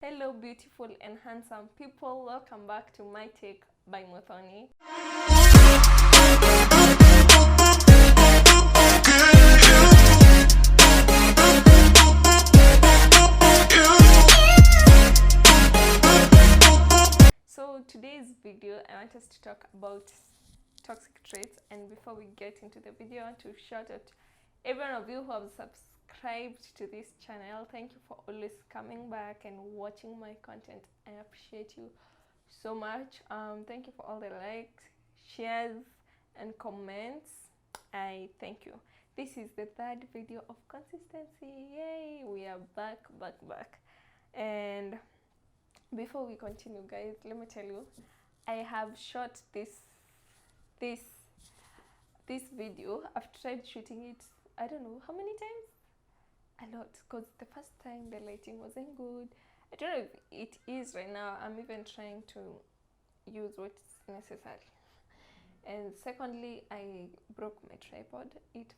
Hello beautiful and handsome people, welcome back to My Take by Muthoni. So today's video I want us to talk about toxic traits, and before we get into the video I want to shout out every one of you who have subscribed to this channel. Thank you for always coming back and watching my content. I appreciate you so much. Thank you for all the likes, shares and comments. I thank you. This is the third video of consistency. Yay, we are back. And before we continue, guys, let me tell you, I have shot this video. I've tried shooting it, I don't know how many times, a lot, because the first time the lighting wasn't good. I don't know if it is right now. I'm even trying to use what's necessary. And secondly, I broke my tripod. It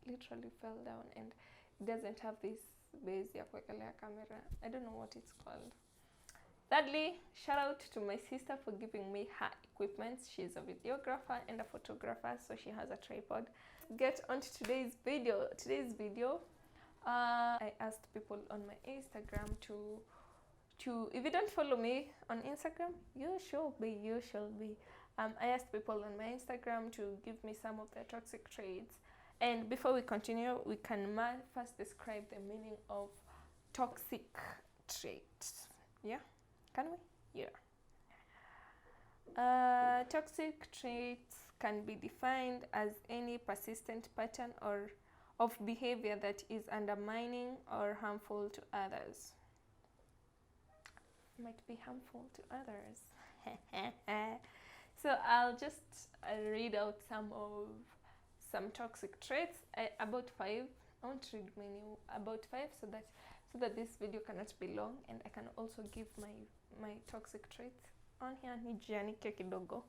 literally fell down, and it doesn't have this base ya kuwekelea camera. I don't know what it's called. Thirdly, shout out to my sister for giving me her equipment. She's a videographer and a photographer, so she has a tripod. Get on to today's video. I asked people on my Instagram to if you don't follow me on Instagram, you should be. I asked people on my Instagram to give me some of their toxic traits. And before we continue, we can first describe the meaning of toxic traits. Yeah, can we? Yeah. Toxic traits can be defined as any persistent pattern or of behavior that is undermining or harmful to others. Might be harmful to others. So I'll just read out some toxic traits. About 5. I won't read many. About 5, so that this video cannot be long, and I can also give my toxic traits on here. Nijianike kidogo.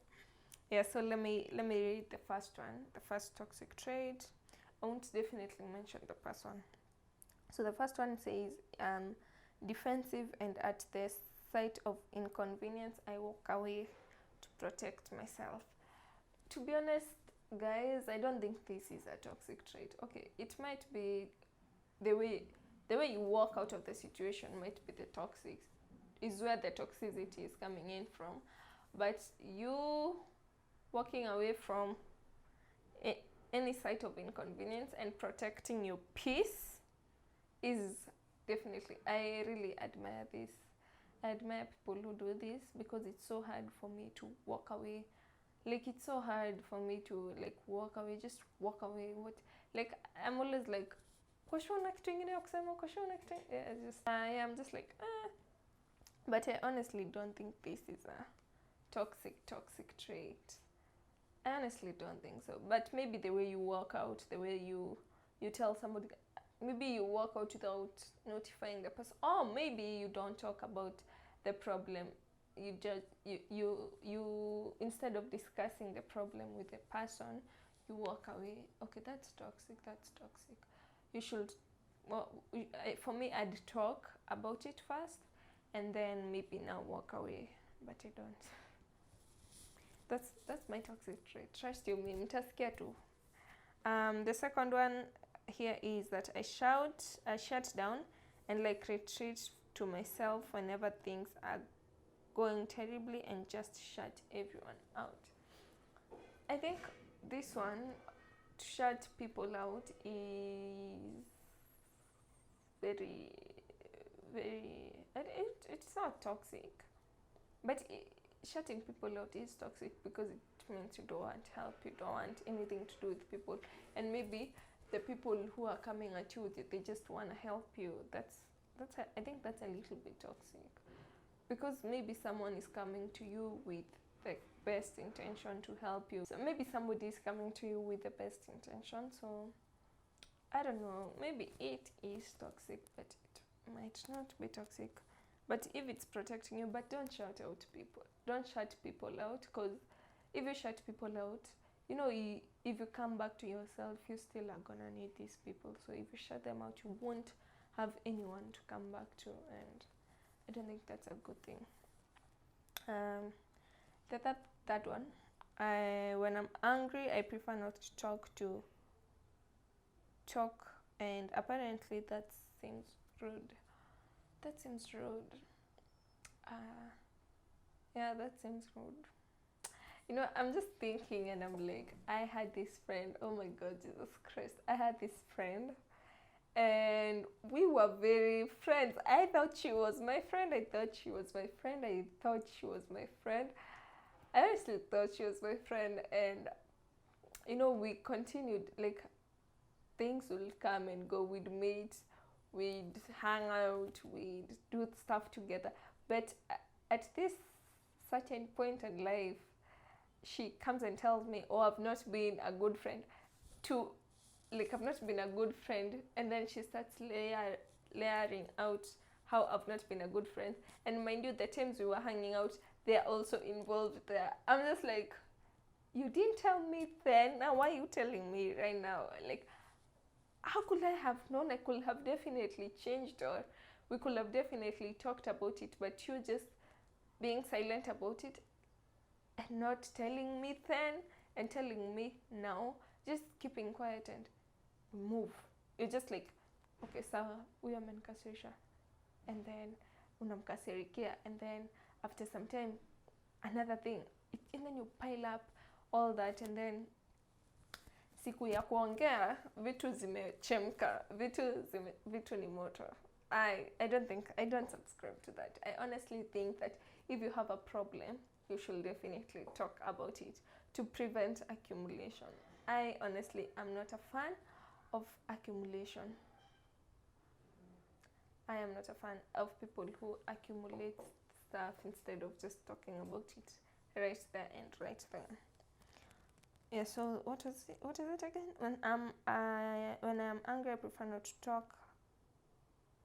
Yeah. So let me read the first one. The first toxic trait. I won't definitely mention the first one. So the first one says, defensive, and at the sight of inconvenience, I walk away to protect myself. To be honest, guys, I don't think this is a toxic trait. Okay, it might be the way you walk out of the situation might be the toxic, is where the toxicity is coming in from. But you walking away from any sight of inconvenience and protecting your peace is definitely, I really admire this. I admire people who do this, because it's so hard for me to walk away. Like, it's so hard for me to walk away, just walk away. I'm always like, I'm just like, but I honestly don't think this is a toxic trait. I honestly don't think so. But maybe the way you walk out, the way you tell somebody, maybe you walk out without notifying the person, or maybe you don't talk about the problem. You just you instead of discussing the problem with the person, you walk away. Okay, that's toxic. You should, for me, I'd talk about it first and then maybe now walk away, but I don't. That's my toxic trait. Trust you me, mtasikia tu. The second one here is that I shut down and retreat to myself whenever things are going terribly, and just shut everyone out. I think this one, to shut people out, is very it's not toxic, but shutting people out is toxic, because it means you don't want help, you don't want anything to do with people, and maybe the people who are coming at you, they just want to help you. I think that's a little bit toxic, because maybe someone is coming to you with the best intention to help you. So maybe somebody is coming to you with the best intention, so I don't know, maybe it is toxic, but it might not be toxic. But if it's protecting you, but don't shut out people. Don't shut people out, because if you shut people out, if you come back to yourself, you still are gonna need these people. So if you shut them out, you won't have anyone to come back to, and I don't think that's a good thing. That one. When I'm angry, I prefer not to talk, and apparently that seems rude. That seems rude. Yeah, that seems rude. I'm just thinking, and I'm like, I had this friend. Oh my God, Jesus Christ! I had this friend, and we were very friends. I thought she was my friend. I thought she was my friend. I thought she was my friend. I honestly thought she was my friend, and we continued, like, things will come and go. We'd meet, we'd hang out, we'd do stuff together. But at this certain point in life, she comes and tells me, "Oh, I've not been a good friend." To like, I've not been a good friend, and then she starts layering out how I've not been a good friend. And mind you, the times we were hanging out, they're also involved there. I'm just like, you didn't tell me then. Now why are you telling me right now? Like, how could I have known? I could have definitely changed, or we could have definitely talked about it, but you just being silent about it and not telling me then and telling me now, just keeping quiet and move. You're just like, okay, sawa, huyo amenikasirisha, and then unamkasirikia, and then after some time another thing, and then you pile up all that, and then siku ya kuongea vitu zimechemka, vitu ni moto. I don't subscribe to that. I honestly think that if you have a problem, you should definitely talk about it to prevent accumulation. I honestly am not a fan of accumulation. I am not a fan of people who accumulate stuff instead of just talking about it right there and right there. Yeah, so what is it again? When I'm angry, I prefer not to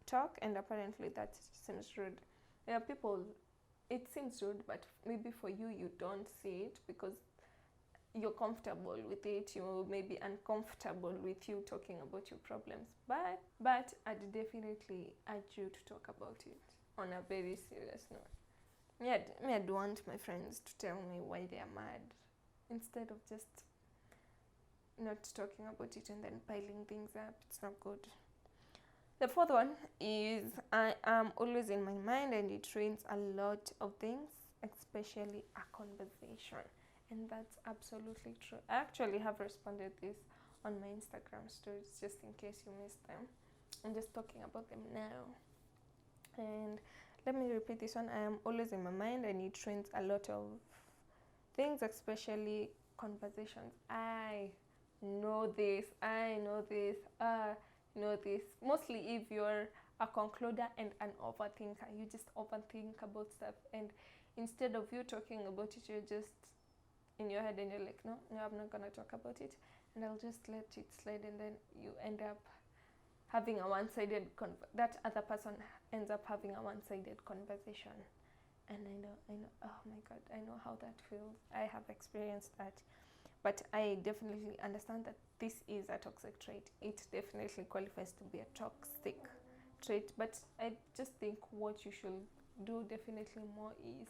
talk, and apparently that seems rude. Yeah, people, it seems rude, but maybe for you, you don't see it because you're comfortable with it. You may be uncomfortable with you talking about your problems, but I'd definitely urge you to talk about it on a very serious note. I'd want my friends to tell me why they are mad instead of just not talking about it and then piling things up. It's not good. The fourth one is I am always in my mind, and it ruins a lot of things, especially a conversation. And that's absolutely true. I actually have responded this on my Instagram stories, just in case you missed them. I'm just talking about them now. And let me repeat this one. I am always in my mind, and it ruins a lot of things, especially conversations. I know this. Mostly if you're a concluder and an overthinker, you just overthink about stuff, and instead of you talking about it, you're just in your head and you're like, no, I'm not gonna talk about it, and I'll just let it slide, and then you end up having a one-sided that other person ends up having a one-sided conversation. And I know, oh my God, I know how that feels. I have experienced that. But I definitely understand that this is a toxic trait. It definitely qualifies to be a toxic trait. But I just think what you should do definitely more is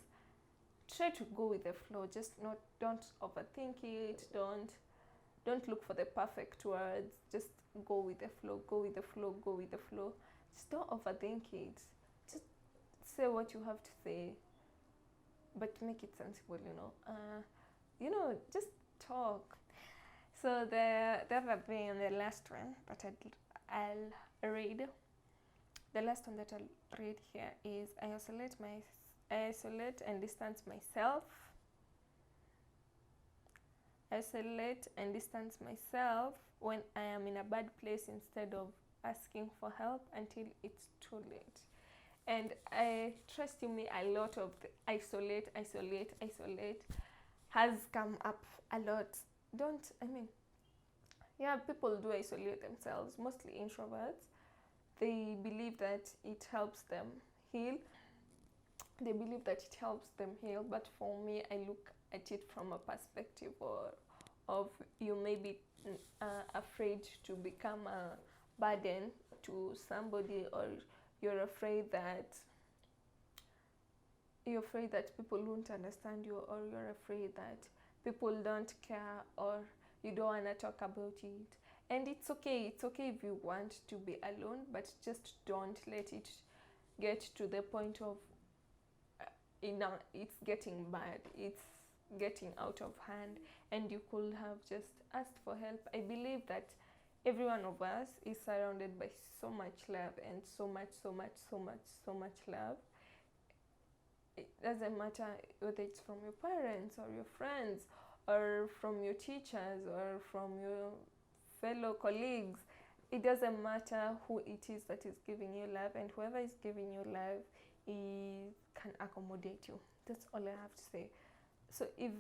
try to go with the flow. Don't overthink it. Don't look for the perfect words. Just go with the flow. Just don't overthink it. Just say what you have to say, but make it sensible. Just talk. So the other thing, and the last one that I'll read, the last one that I'll read here is I isolate and distance myself. Isolate and distance myself when I am in a bad place instead of asking for help until it's too late. And I trust you me, a lot of the isolate has come up a lot. People do isolate themselves, mostly introverts. They believe that it helps them heal. But for me, I look at it from a perspective of you may be afraid to become a burden to somebody, or you're afraid that you're afraid that people won't understand you, or you're afraid that people don't care, or you don't want to talk about it. And it's okay if you want to be alone, but just don't let it get to the point of it's getting bad, it's getting out of hand, and you could have just asked for help. I believe that every one of us is surrounded by so much love, and so much love. It doesn't matter whether it's from your parents or your friends or from your teachers or from your fellow colleagues. It doesn't matter who it is that is giving you love, and whoever is giving you love can accommodate you. That's all I have to say. So if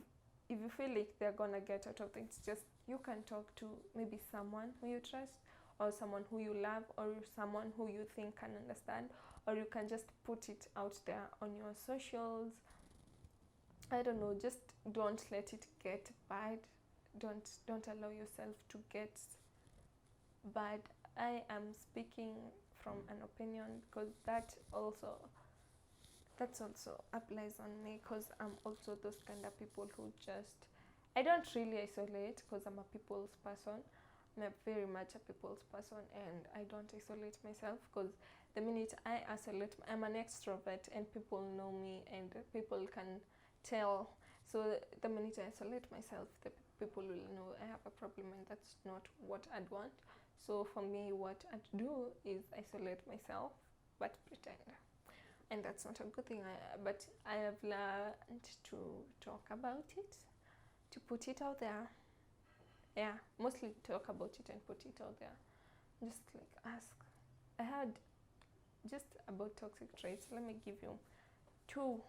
you feel like they're gonna get out of things, just you can talk to maybe someone who you trust, or someone who you love, or someone who you think can understand, or you can just put it out there on your socials. I don't know, just don't let it get bad. Don't allow yourself to get bad. I am speaking from an opinion, because that also applies on me, because I'm also those kind of people who just, I don't really isolate, because I'm a people's person. I'm very much a people's person, and I don't isolate myself, because the minute I isolate, I'm an extrovert, and people know me, and people can tell. So the minute I isolate myself, the people will know I have a problem, and that's not what I'd want. So for me, what I'd do is isolate myself, but pretend. And that's not a good thing, but I have learned to talk about it, to put it out there. Yeah, mostly talk about it and put it out there. Just like ask. I had just about toxic traits. Let me give you two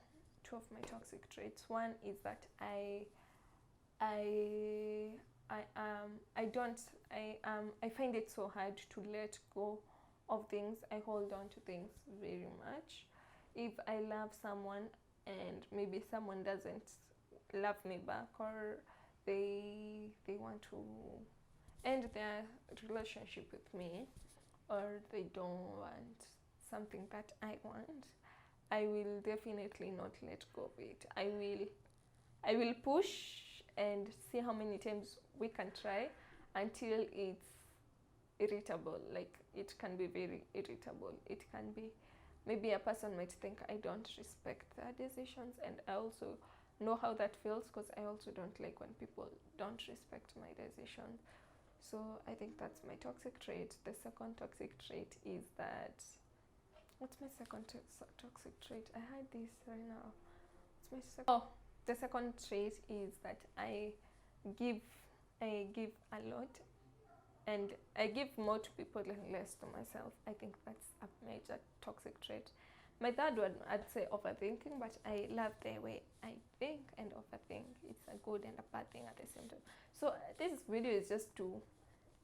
of my toxic traits. One is that I find it so hard to let go of things. I hold on to things very much. If I love someone and maybe someone doesn't love me back, or they want to end their relationship with me, or they don't want something that I want, I will definitely not let go of it. I will push and see how many times we can try until it's irritable. Like, it can be very irritable. It can be, maybe a person might think I don't respect their decisions, and I also know how that feels, because I also don't like when people don't respect my decisions. So I think that's my toxic trait. The second toxic trait is that, what's my second toxic trait? I had this right now. What's my second? Oh, the second trait is that I give a lot, and I give more to people and less to myself. I think that's a major toxic trait. My third one, I'd say overthinking, but I love the way I think and overthink. It's a good and a bad thing at the same time. So this video is just to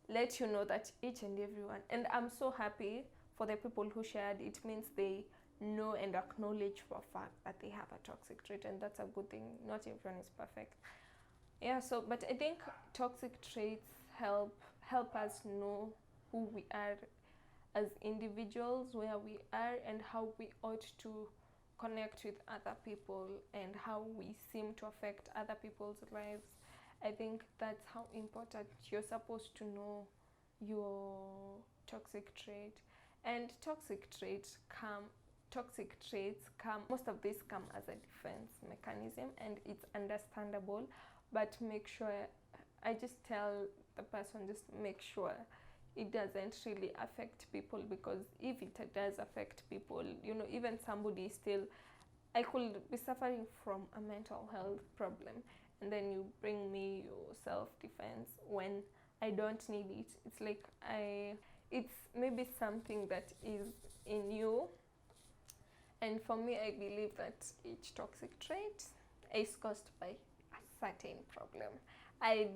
let you know that each and everyone, and I'm so happy for the people who shared. It means they know and acknowledge for a fact that they have a toxic trait, and that's a good thing. Not everyone is perfect. Yeah, so, but I think toxic traits help us know who we are as individuals, where we are, and how we ought to connect with other people, and how we seem to affect other people's lives. I think that's how important. You're supposed to know your toxic trait. And toxic traits come, most of these come as a defense mechanism, and it's understandable, but make sure, I just tell the person, just make sure it doesn't really affect people, because if it does affect people, you know, even somebody still, I could be suffering from a mental health problem, and then you bring me your self-defense when I don't need it. It's like it's maybe something that is in you. And for me, I believe that each toxic trait is caused by a certain problem. I'm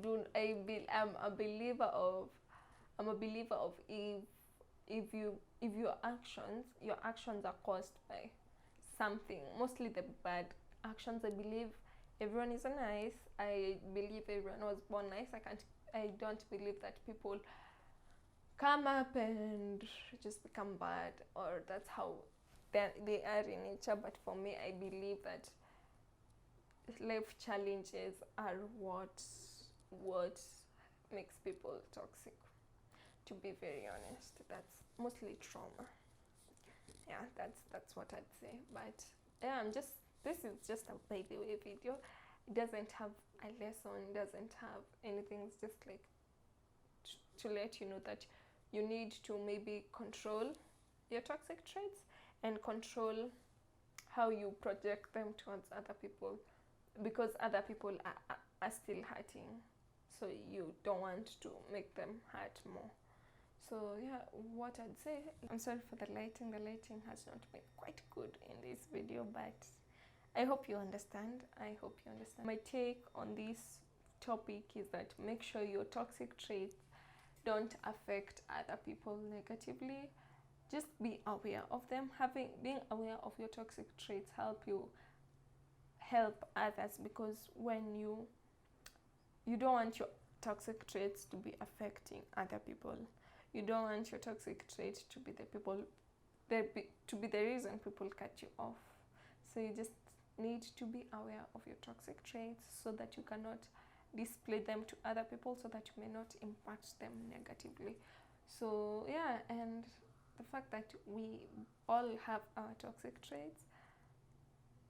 a believer of if your actions are caused by something, mostly the bad actions. I believe everyone is nice. I believe everyone was born nice. I don't believe that people come up and just become bad, or that's how they are in nature, but for me, I believe that life challenges are what makes people toxic. To be very honest, that's mostly trauma. Yeah, that's what I'd say. But yeah, this is just a by the way video. It doesn't have a lesson, doesn't have anything. It's just like to let you know that you need to maybe control your toxic traits and control how you project them towards other people, because other people are still hurting, so you don't want to make them hurt more. So yeah, what I'd say, I'm sorry for the lighting has not been quite good in this video, but I hope you understand. My take on this topic is that make sure your toxic traits don't affect other people negatively. Just be aware of them. Being aware of your toxic traits help others, because when you don't want your toxic traits to be affecting other people. You don't want your toxic trait to be the reason people cut you off. So you just need to be aware of your toxic traits so that you cannot display them to other people, so that you may not impact them negatively. So yeah, and the fact that we all have our toxic traits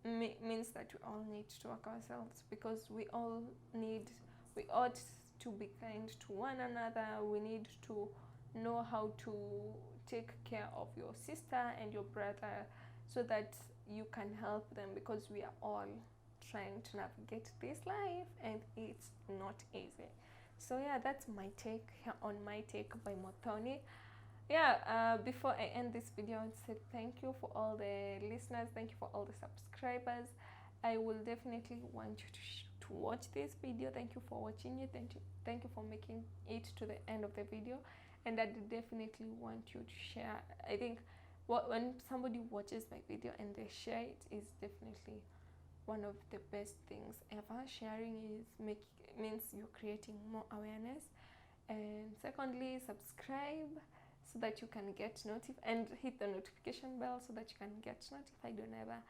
means that we all need to work ourselves, because we ought to be kind to one another. We need to know how to take care of your sister and your brother, so that you can help them, because we are all trying to navigate this life and it's not easy. So yeah, that's my take on My Take by Muthoni. Yeah, before I end this video, I would say thank you for all the listeners, thank you for all the subscribers. I will definitely want you to watch this video. Thank you for watching it. Thank you for making it to the end of the video. And I definitely want you to share. I think when somebody watches my video and they share it is definitely one of the best things ever. Sharing means you're creating more awareness. And secondly, subscribe so that you can get notified, and hit the notification bell so that you can get notified whenever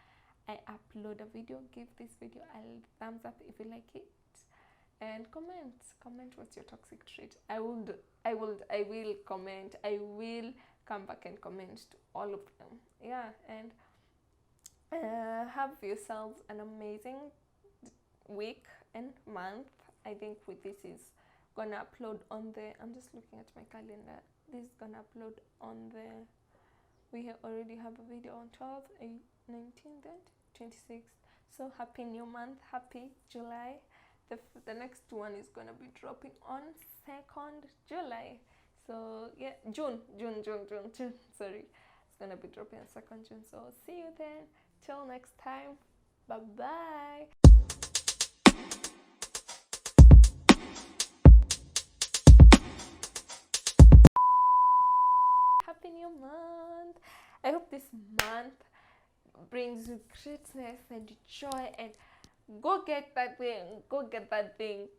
I upload a video. Give this video a thumbs up if you like it, and comment what's your toxic trait. I will comment. I will come back and comment to all of them. Yeah, and have yourselves an amazing week and month. I think this is gonna upload on the, I'm just looking at my calendar, this is gonna upload on the, we already have a video on 12th, 19th and 26th. So happy new month, happy July. The next one is gonna be dropping on 2nd July. So yeah, June, sorry. It's gonna be dropping on 2nd June. So see you then. Till next time. Bye bye. Happy new month. I hope this month brings you greatness and joy, and go get that thing.